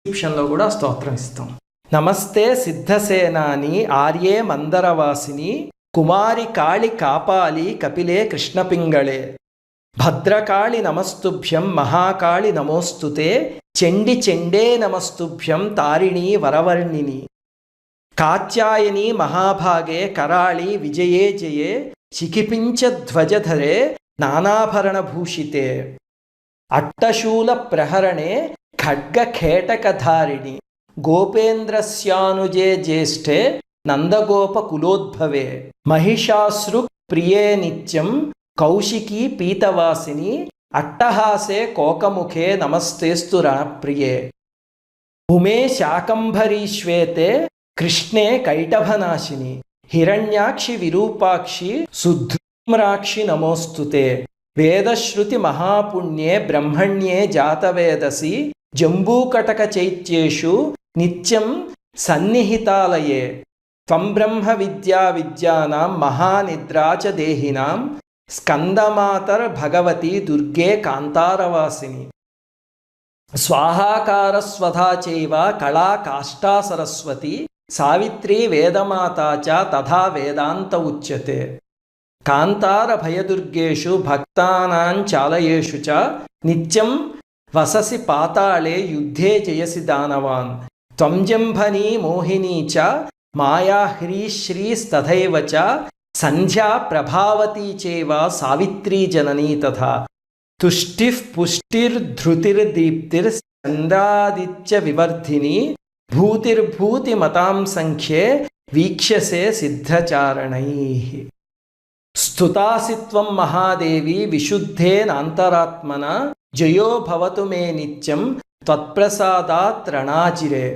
డిస్క్రిప్షన్లో కూడా స్తోత్రం ఇస్తాం. నమస్తే సిద్ధసేనాని ఆర్యే మందరవాసిని కుమారి కాళి కాపాలి కపిలే కృష్ణపింగళే భద్రకాళి నమస్తుభ్యం మహాకాళి నమోస్తుతే చండి చండే నమస్తుభ్యం తారిణీ వరవర్ణిని కాత్యాయని మహాభాగే కరాళి విజయే జయే శిఖిపించధ్వజధరే నానాభరణభూషితే అట్టశూల ప్రహరణే ఖడ్గఖేటకధారిణి గోపేంద్రస్యానుజే జ్యేష్ఠే నందగోపకులోద్భవే మహిషాశ్రు ప్రియే నిత్యం కౌశికీ పీతవాసిని అట్టహాసే కోకముఖే నమస్తేస్తు రణప్రియే ఉమే శాకంభరీ శ్వేతే కృష్ణే కైటభనాశిని హిరణ్యాక్షి విరూపాక్షి సుధృమ్రాక్షి నమోస్తుతే వేదశ్రుతి మహాపుణ్యే బ్రహ్మణ్యే జాతవేదసి జంబూకటక చైత్యేషు నిత్యం సన్నిహితాలయే త్వం బ్రహ్మ విద్యా విద్యానాం మహానిద్రా చ దేహినాం స్కందమాతర్ భగవతి దుర్గే కాంతారవాసిని స్వాహాకారస్వధా చైవ కళా కాష్టా సరస్వతి సావిత్రీ వేదమాతా చ తథా వేదాంత ఉచ్యతే కాంతార భయదుర్గేషు భక్తానాం చాలయేషు చ నిత్యం వససి పాతాళే యుద్ధే జయసి దానవాన్ త్వం జంభనీ మోహినీ చ మాయా హ్రీశ్రీస్తథైవ చ సంధ్యా ప్రభావతీ చేవ సావిత్రీ జననీ తథా తుష్టిః పుష్టిర్ధృతిర్దీప్తిర్ చంద్రాదిత్య వివర్ధిని భూతిర్భూతిమతాం సంఖ్యే వీక్ష్యసే సిద్ధచారణైః స్తుతాసిత్వం మహాదేవి విశుద్ధేనాంతరాత్మన జయో భవతు మే నిత్యం త్వత్ప్రసాదాత్ రణాజిరే.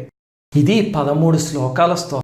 ఇది 13 శ్లోకాల స్తోత్రం.